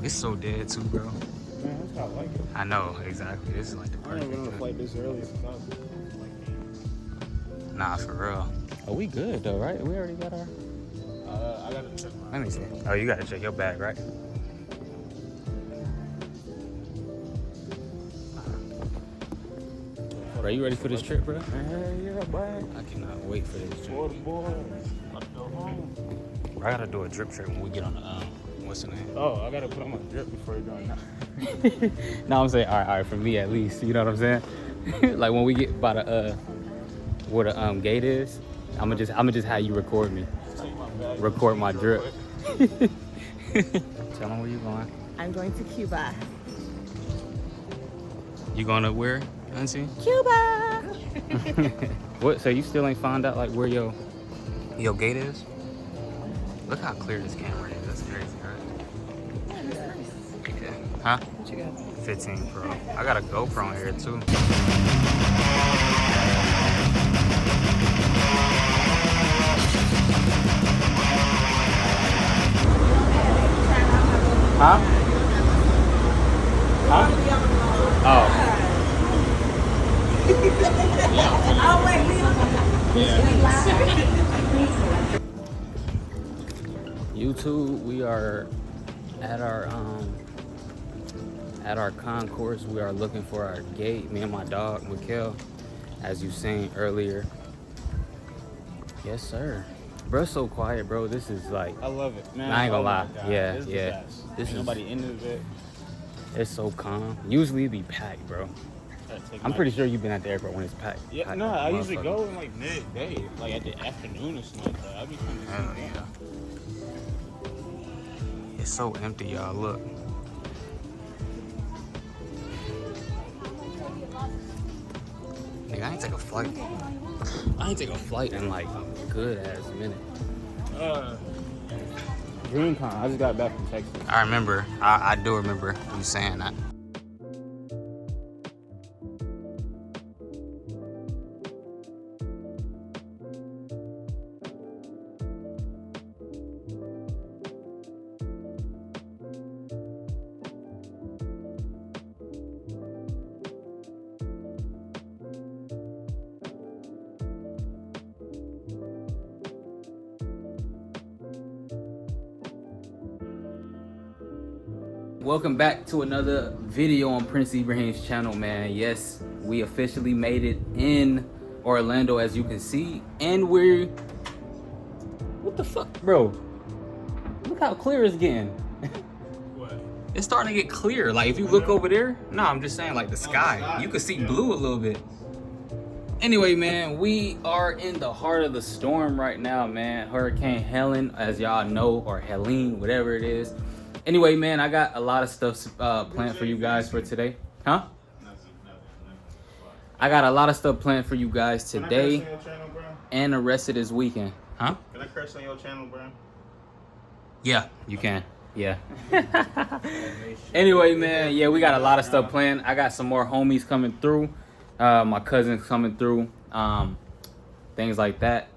It's so dead too, bro. Man, that's how I like it. I know, exactly. This is like the I ain't perfect been on a thing. flight this early since I was like, Nah, for real. Oh, we good though, right? We already got our... I gotta check mine. Let me see. Oh, you gotta check your bag, right? Bro, you ready for this trip, bro? Yeah, boy. I cannot wait for this trip. For the boys. Let's go home. Bro, I gotta do a drip trip when we get on the, what's the name? Oh, I gotta put on my drip before you're doing that. No, I'm saying, all right, for me at least, you know what I'm saying? Like when we get by the, where the gate is, I'ma just have you record me. Take my bag. Record my drip. Tell them where you going. I'm going to Cuba. You going to where, Auntie? Cuba! What? So you still ain't found out like where your gate is? Look how clear this camera is. That's crazy, right? Yeah. Huh? What you got? 15 Pro. I got a GoPro in here too. Huh? Huh? Oh. Oh, wait, YouTube, we are at our concourse. We are looking for our gate. Me and my dog, Mikkel, as you seen earlier. Yes, sir. Bro, so quiet, bro. This is like, I love it, man. I ain't gonna lie. my God. Yeah, This is yeah. the best. This Ain't is- nobody into it. it's so calm. Usually it be packed, bro. I'm pretty sure you've been at the airport when it's packed. Yeah, Packed no, like a I usually motherfucker. go in like midday, like at the afternoon or something like that. I be trying to Hell yeah. It's so empty, y'all. Look. Nigga, I ain't take a flight. I ain't take a flight in like a good ass minute. DreamCon. I just got back from Texas. I remember. I do remember you saying that. Welcome back to another video on Princeibrahiim's channel, man. Yes, we officially made it in Orlando, as you can see, and we're... What the fuck, bro? Look how clear it's getting. What? It's starting to get clear. Like if you look over there, no, I'm just saying like the sky. You can see blue a little bit. Anyway, man, we are in the heart of the storm right now, man. Hurricane Helene, as y'all know, or Helene, whatever it is. Anyway, man, I got a lot of stuff planned for you guys for today. Huh? I got a lot of stuff planned for you guys today Can I curse on your channel, bro? and the rest of this weekend. Huh? Can I curse on your channel, bro? Yeah, you can. Yeah. Anyway, man, yeah, we got a lot of stuff planned. I got some more homies coming through. My cousins coming through. Things like that.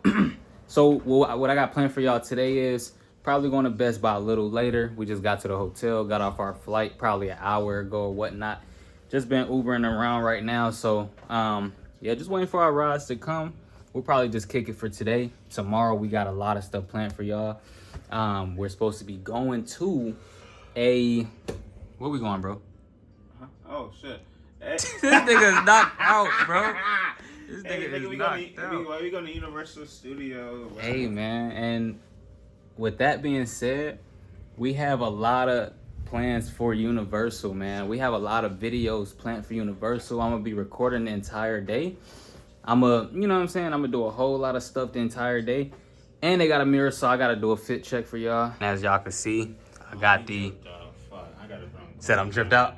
So what I got planned for y'all today is probably going to Best Buy a little later. We just got to the hotel, got off our flight probably an hour ago or whatnot. Just been Ubering around right now. So, yeah, just waiting for our rides to come. We'll probably just kick it for today. Tomorrow, we got a lot of stuff planned for y'all. We're supposed to be going to a... Where we going, bro? Oh, shit. This nigga's knocked out, bro. This nigga is we knocked out. Why we going to Universal Studios? Hey, man, and with that being said, we have a lot of plans for Universal, man. We have a lot of videos planned for Universal. I'm gonna be recording the entire day. You know what I'm saying? I'm gonna do a whole lot of stuff the entire day. And they got a mirror, so I gotta do a fit check for y'all. As y'all can see, I got the... Said I'm dripped out?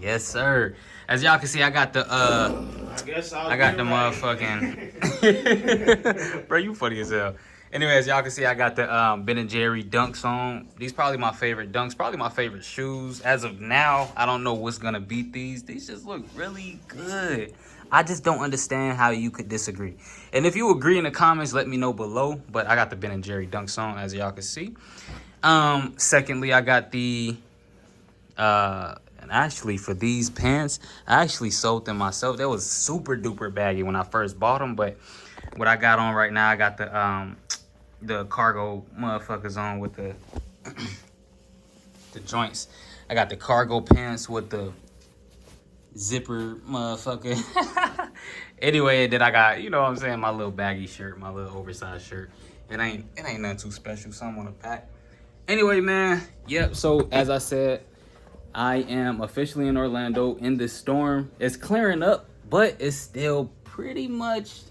Yes, sir. As y'all can see, I got the, I got the motherfucking... Bro, you funny as hell. Anyways, y'all can see I got the Ben & Jerry dunks on. These probably my favorite dunks, probably my favorite shoes. As of now, I don't know what's gonna beat these. These just look really good. I just don't understand how you could disagree. And if you agree in the comments, let me know below. But I got the Ben & Jerry dunks on, as y'all can see. Secondly, I got the And actually, for these pants, I actually sold them myself. They was super duper baggy when I first bought them, but what I got on right now, I got the cargo motherfuckers on with the the joints. I got the cargo pants with the zipper motherfucker. Anyway, then I got, you know what I'm saying, my little baggy shirt, my little oversized shirt. It ain't nothing too special, so I'm gonna pack. Anyway, man, yep, so as I said, I am officially in Orlando in this storm. It's clearing up, but it's still pretty much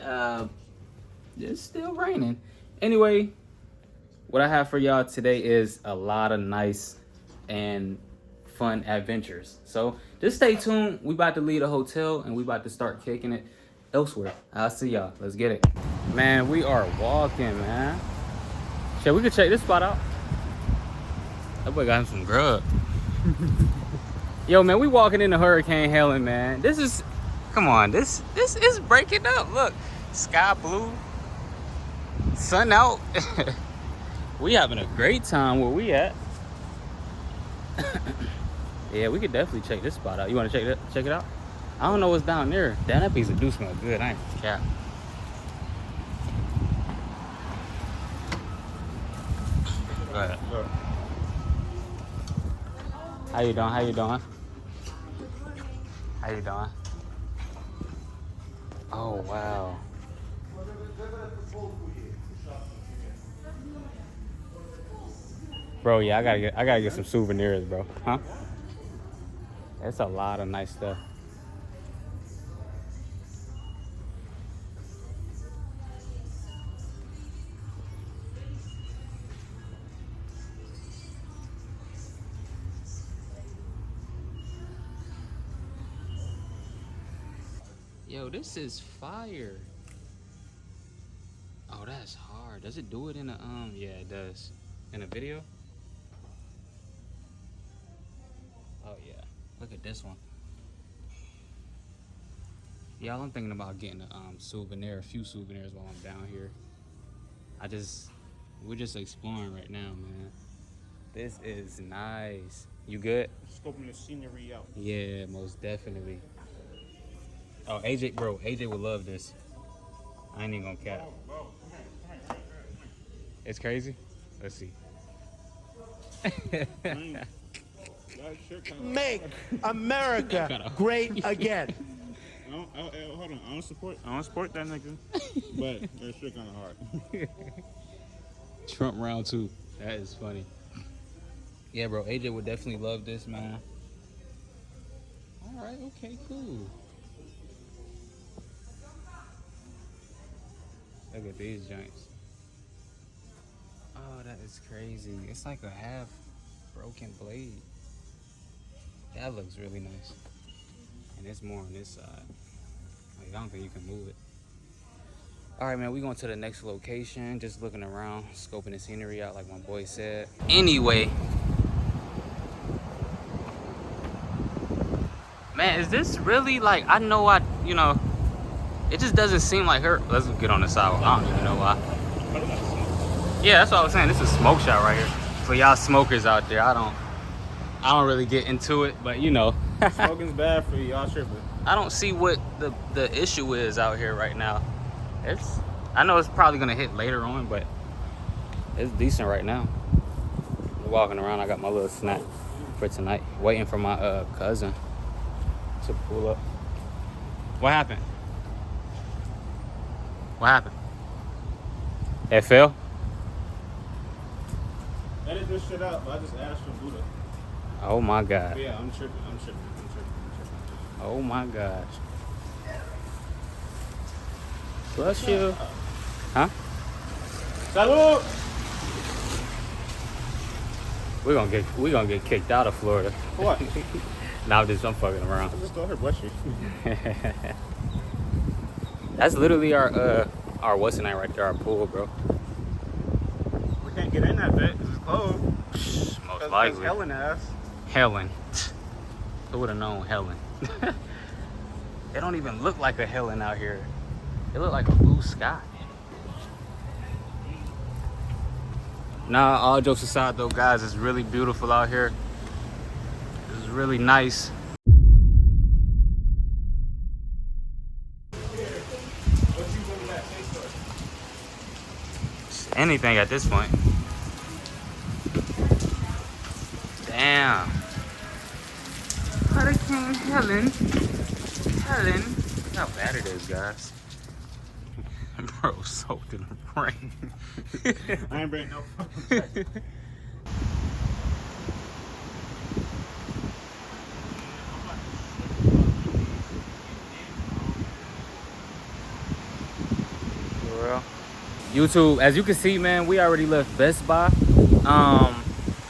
it's still raining. Anyway, what I have for y'all today is a lot of nice and fun adventures. So just stay tuned. We about to leave the hotel and we about to start kicking it elsewhere. I'll see y'all. Let's get it. Man, we are walking, man. Shit, we could check this spot out. That boy got him some grub. Yo, man, we walking into Hurricane Helene, man. This is, come on, this is breaking up. Look, sky blue, sun out. We having a great time where we at. Yeah, we could definitely check this spot out. You want to check it out? I don't know what's down there. Damn, that piece of do smell good. I ain't cap. Go ahead. How you doing? How you doing? How you doing? Oh wow. Bro, yeah, I gotta get some souvenirs, bro. Huh? That's a lot of nice stuff. Yo, this is fire. Oh, that's hard. Does it do it in a yeah, it does. In a video? Oh yeah. Look at this one. Y'all, I'm thinking about getting a few souvenirs while I'm down here. We're just exploring right now, man. This is nice. You good? Scoping the scenery out. Yeah, most definitely. Oh, AJ would love this. I ain't even gonna cap. It's crazy? Let's see. Make America great again. Hold on. I don't support that nigga. But that shit kind of hard. Trump round 2. That is funny. Yeah, bro. AJ would definitely love this, man. All right. Okay. Cool. Look at these joints. Oh, that is crazy. It's like a half broken blade. That looks really nice. And it's more on this side. Like, I don't think you can move it. All right, man, we going to the next location. Just looking around, scoping the scenery out like my boy said. Anyway. Man, is this really like, I know it just doesn't seem like her. Let's get on the sidewalk. I don't even know why. Yeah, that's what I was saying. This is a smoke shop right here. For y'all smokers out there, I don't really get into it, but you know. Smoking's bad for you. Y'all tripping. I don't see what the issue is out here right now. I know it's probably gonna hit later on, but it's decent right now. I'm walking around, I got my little snack for tonight. Waiting for my cousin to pull up. What happened? What happened? It fell? Edit this shit out, but I just asked for Buddha. Oh my God. But yeah, I'm tripping. Oh my gosh. Bless you. Huh? Salud! We're gonna get kicked out of Florida. What? Nah, I'm fucking around. I just told her bless you. That's literally our what's the name right there, our pool, bro. We can't get in that bit because it's closed. Most likely. Helen ass. Helen. Who would have known Helen? It don't even look like a Helen out here. It look like a blue sky. Nah, all jokes aside though, guys, it's really beautiful out here. It's really nice. Anything at this point. Damn. Hurricane Helene. Look how bad it is, guys. Bro, soaked in the rain. I ain't bringing no fucking jacket. For real. YouTube, as you can see, man, we already left Best Buy.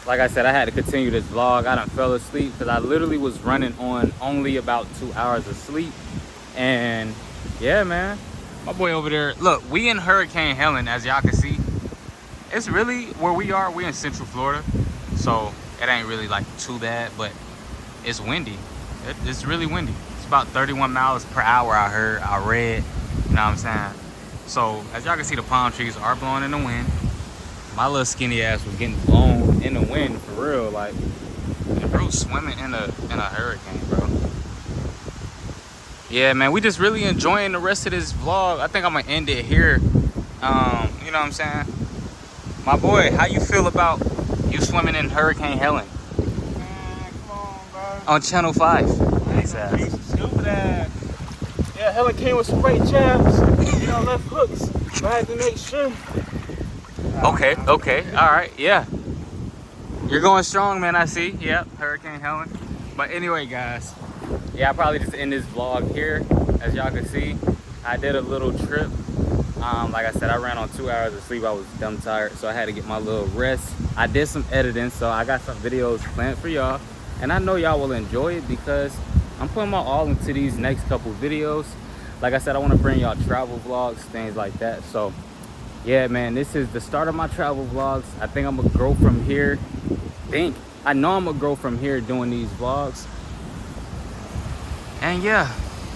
Like I said, I had to continue this vlog. I done fell asleep because I literally was running on only about 2 hours of sleep. And yeah, man, my boy over there, look, we in Hurricane Helene, as y'all can see. It's really where we are. We in Central Florida, so it ain't really like too bad, but it's windy. It's really windy. It's about 31 miles per hour. I read, you know what I'm saying? So as y'all can see, the palm trees are blowing in the wind. My little skinny ass was getting blown in the wind for real. Like, bro, swimming in a hurricane, bro. Yeah, man, we just really enjoying the rest of this vlog. I think I'm gonna end it here. You know what I'm saying? My boy, how you feel about you swimming in Hurricane Helene? Man, come on, bro. On Channel 5. Nice ass. Stupid ass. Yeah, Helen came with some great jabs. You know, left hooks. But I had to make sure. Okay, all right, yeah. You're going strong, man, I see. Yep, Hurricane Helene. But anyway, guys, yeah, I'll probably just end this vlog here. As y'all can see, I did a little trip. Like I said, I ran on 2 hours of sleep. I was dumb tired, so I had to get my little rest. I did some editing, so I got some videos planned for y'all. And I know y'all will enjoy it because I'm putting my all into these next couple videos. Like I said, I want to bring y'all travel vlogs, things like that. So yeah, man, this is the start of my travel vlogs. I think I'm gonna grow from here. I know I'm gonna grow from here doing these vlogs. And yeah,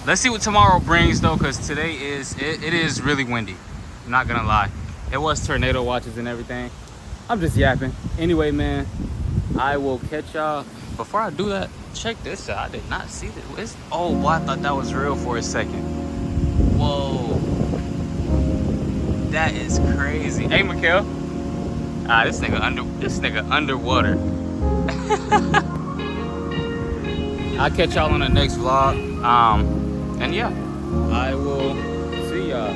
let's see what tomorrow brings though, because today it is really windy. I'm not gonna lie. It was tornado watches and everything. I'm just yapping. Anyway, man, I will catch y'all. Before I do that, check this out. I did not see this. Oh, boy, I thought that was real for a second. Whoa. That is crazy. Hey, Mikhail. Ah, this nigga underwater. I'll catch y'all on the next vlog. And yeah, I will see y'all.